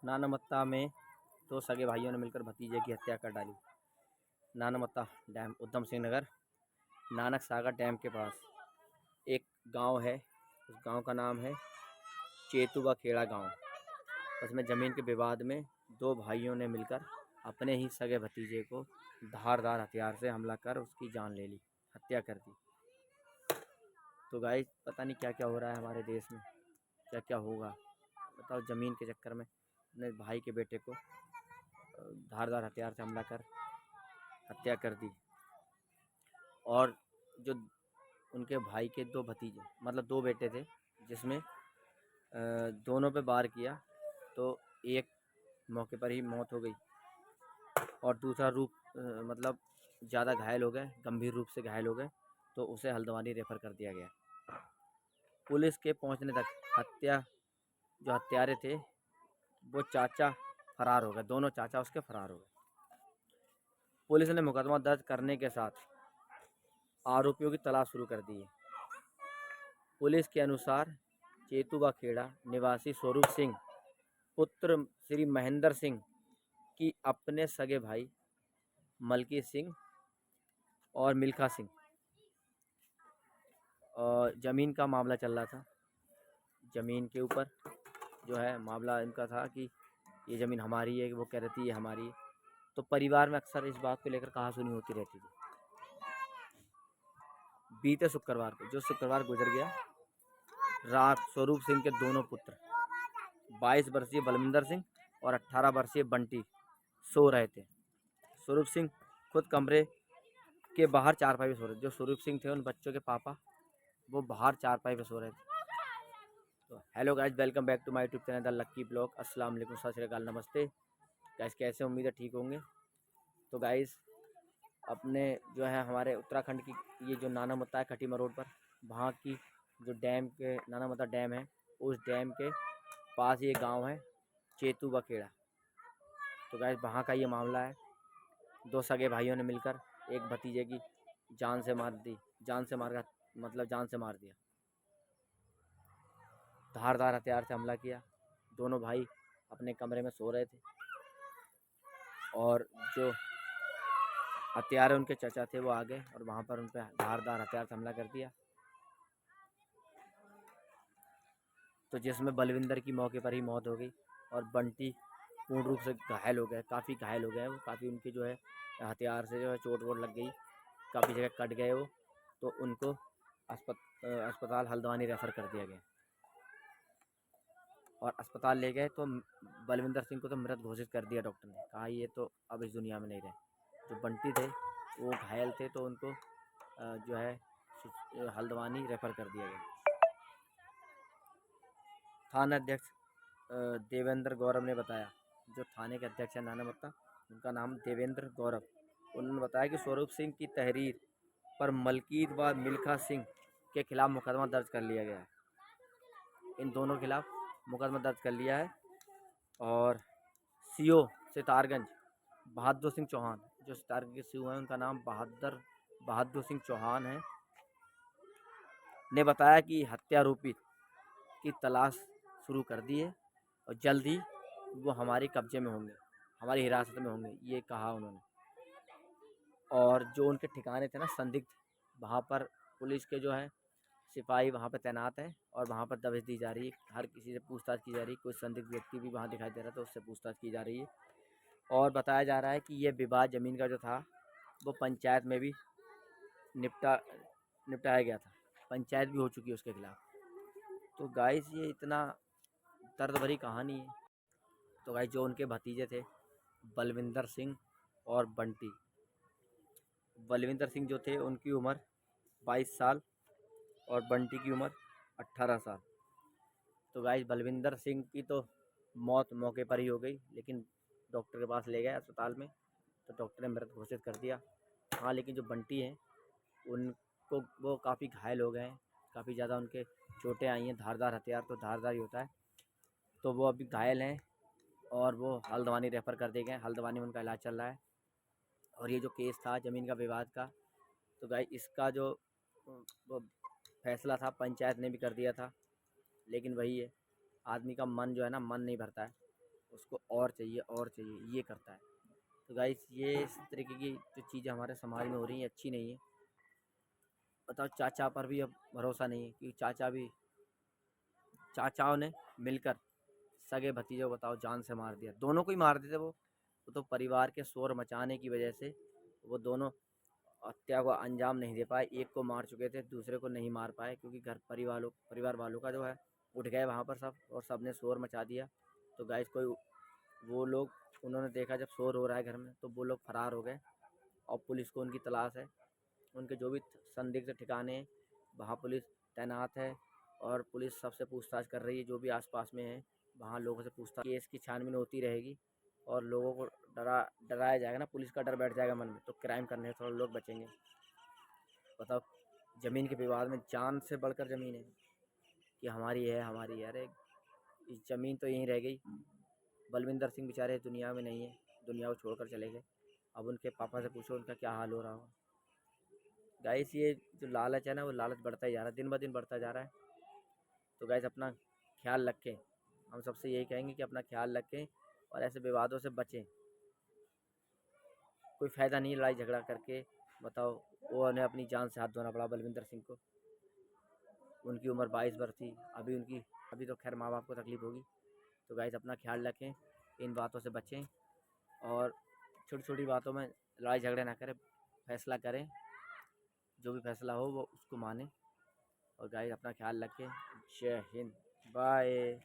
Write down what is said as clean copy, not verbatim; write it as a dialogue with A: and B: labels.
A: नानमत्ता में दो सगे भाइयों ने मिलकर भतीजे की हत्या कर डाली। नानमत्ता डैम, उधम सिंह नगर, नानक सागर डैम के पास एक गांव है। उस गांव का नाम है चेतुवा खेड़ा गांव। उसमें ज़मीन के विवाद में दो भाइयों ने मिलकर अपने ही सगे भतीजे को धारदार हथियार से हमला कर उसकी जान ले ली, हत्या कर दी। तो गाइस, पता नहीं क्या क्या हो रहा है हमारे देश में, क्या क्या होगा। बताओ, ज़मीन के चक्कर में अपने भाई के बेटे को धारदार हथियार से हमला कर हत्या कर दी। और जो उनके भाई के दो भतीजे, मतलब दो बेटे थे, जिसमें दोनों पे वार किया तो एक मौके पर ही मौत हो गई और दूसरा मतलब ज़्यादा घायल हो गए, गंभीर रूप से घायल हो गए, तो उसे हल्द्वानी रेफ़र कर दिया गया। पुलिस के पहुंचने तक जो हत्यारे थे वो चाचा फरार हो गए, दोनों चाचा उसके फरार हो गए। पुलिस ने मुकदमा दर्ज करने के साथ आरोपियों की तलाश शुरू कर दी है। पुलिस के अनुसार चेतुवा खेड़ा निवासी स्वरूप सिंह पुत्र श्री महेंद्र सिंह की अपने सगे भाई मलकी सिंह और मिल्खा सिंह और ज़मीन का मामला चल रहा था। ज़मीन के ऊपर जो है मामला इनका था कि ये ज़मीन हमारी है, वो कह रही थी ये हमारी है। तो परिवार में अक्सर इस बात को लेकर कहासुनी होती रहती थी। बीते शुक्रवार को, जो शुक्रवार गुजर गया, रात स्वरूप सिंह के दोनों पुत्र 22 वर्षीय बलविंदर सिंह और 18 वर्षीय बंटी सो रहे थे। स्वरूप सिंह खुद कमरे के बाहर चारपाई पे सो रहे थे। जो स्वरूप सिंह थे, उन बच्चों के पापा, वो बाहर चारपाई पे सो रहे थे। तो hello guys, welcome back to my YouTube channel the lucky blog. अस्सलाम वालेकुम, सत श्री अकाल, नमस्ते गाइस। कैसे, उम्मीद है ठीक होंगे। तो गाइस, अपने जो है हमारे उत्तराखंड की ये जो नानामत्ता है खटीमा रोड पर, वहाँ की जो डैम के नानामत्ता डैम है, उस डैम के पास ये गांव है चेतुवा खेड़ा। तो गाइस, वहाँ का ये मामला है। दो सगे भाइयों ने मिलकर एक भतीजे की जान से मार दिया। धारदार हथियार से हमला किया। दोनों भाई अपने कमरे में सो रहे थे और जो हत्यारे उनके चचा थे वो आ गए और वहाँ पर उन पर धारदार हथियार से हमला कर दिया। तो जिसमें बलविंदर की मौके पर ही मौत हो गई और बंटी पूर्ण रूप से घायल हो गए, काफ़ी घायल हो गए वो, काफ़ी उनके जो है हथियार से जो है चोट वोट लग गई, काफ़ी जगह कट गए वो। तो उनको अस्पताल हल्द्वानी रेफ़र कर दिया गया और अस्पताल ले गए तो बलविंदर सिंह को तो मृत घोषित कर दिया डॉक्टर ने, कहा ये तो अब इस दुनिया में नहीं रहे। जो बंटी थे वो घायल थे, तो उनको जो है हल्द्वानी रेफ़र कर दिया गया। थाना अध्यक्ष देवेंद्र गौरव ने बताया, जो थाने के अध्यक्ष हैं नानामत्ता, उनका नाम देवेंद्र गौरव, उन्होंने बताया कि स्वरूप सिंह की तहरीर पर मलकीत व मिल्खा सिंह के खिलाफ मुकदमा दर्ज कर लिया गया है। इन दोनों के खिलाफ मुकदमा दर्ज कर लिया है। और सीओ सितारगंज बहादुर सिंह चौहान, जो सितारगंज के सीओ हैं, उनका नाम बहादुर सिंह चौहान है, ने बताया कि हत्यारोपी की तलाश शुरू कर दी है और जल्द ही वो हमारे कब्जे में होंगे, हमारी हिरासत में होंगे, ये कहा उन्होंने। और जो उनके ठिकाने थे ना संदिग्ध, वहाँ पर पुलिस के जो है सिपाही वहाँ पर तैनात है और वहाँ पर दबिश दी जा रही है। हर किसी से पूछताछ की जा रही है। कोई संदिग्ध व्यक्ति भी वहाँ दिखाई दे रहा था, उससे पूछताछ की जा रही है। और बताया जा रहा है कि ये विवाद ज़मीन का जो था वो पंचायत में भी निपटाया गया था, पंचायत भी हो चुकी है उसके खिलाफ। तो गाइस, ये इतना दर्द भरी कहानी है। तो गाइस, जो उनके भतीजे थे बलविंदर सिंह और बंटी, बलविंदर सिंह जो थे उनकी उम्र 22 साल और बंटी की उम्र 18 साल। तो गाइस, बलविंदर सिंह की तो मौत मौके पर ही हो गई, लेकिन डॉक्टर के पास ले गए अस्पताल में, तो डॉक्टर ने मृत घोषित कर दिया। हाँ, लेकिन जो बंटी हैं उनको वो काफ़ी घायल हो गए हैं, काफ़ी ज़्यादा उनके चोटें आई हैं। धारदार हथियार तो धारदार ही होता है। तो वो अभी घायल हैं और वो हल्द्वानी रेफ़र कर दिए गए। हल्द्वानी में उनका इलाज चल रहा है। और ये जो केस था ज़मीन का विवाद का, तो गाइस, इसका जो वो फैसला था पंचायत ने भी कर दिया था, लेकिन वही है, आदमी का मन जो है ना, मन नहीं भरता है। उसको और चाहिए ये करता है। तो गाइस ये इस तरीके की जो चीज़ें हमारे समाज में हो रही हैं अच्छी नहीं है। बताओ चाचा पर भी अब भरोसा नहीं है, क्योंकि चाचाओं ने मिलकर सगे भतीजों को बताओ जान से मार दिया, दोनों को ही मार देते वो तो परिवार के शोर मचाने की वजह से वो दोनों हत्या को अंजाम नहीं दे पाए। एक को मार चुके थे, दूसरे को नहीं मार पाए, क्योंकि परिवार वालों का जो है उठ गए वहाँ पर सब, और सब ने शोर मचा दिया। तो गाइस कोई वो लोग उन्होंने देखा जब शोर हो रहा है घर में, तो वो लोग फरार हो गए और पुलिस को उनकी तलाश है। उनके जो भी संदिग्ध ठिकाने हैं वहाँ पुलिस तैनात है, और पुलिस सबसे पूछताछ कर रही है जो भी आसपास में है, वहाँ लोगों से पूछताछ। केस की छानबीन होती रहेगी और लोगों को डराया जाएगा ना, पुलिस का डर बैठ जाएगा मन में, तो क्राइम करने से थोड़ा लोग बचेंगे। बताओ ज़मीन के विवाद में जान से बढ़कर ज़मीन है कि हमारी है। अरे इस ज़मीन तो यहीं रह गई। बलविंदर सिंह बेचारे दुनिया में नहीं है, दुनिया को छोड़कर चले गए। अब उनके पापा से पूछो उनका क्या हाल हो रहा होगा। गाइस ये जो लालच है ना, वो लालच बढ़ता ही जा रहा है, दिन ब दिन बढ़ता जा रहा है। तो गाइस अपना ख्याल रखें, हम सबसे यही कहेंगे कि अपना ख्याल रखें और ऐसे विवादों से बचें। कोई फ़ायदा नहीं लड़ाई झगड़ा करके। बताओ वो उन्हें अपनी जान से हाथ धोना पड़ा बलविंदर सिंह को। उनकी उम्र 22 वर्ष थी। अभी तो खैर माँ बाप को तकलीफ़ होगी। तो गाइस अपना ख्याल रखें, इन बातों से बचें और छोटी छोटी बातों में लड़ाई झगड़े ना करें, फैसला करें, जो भी फैसला हो वो उसको मानें। और गाइस अपना ख्याल रखें। जय हिंद, बाय।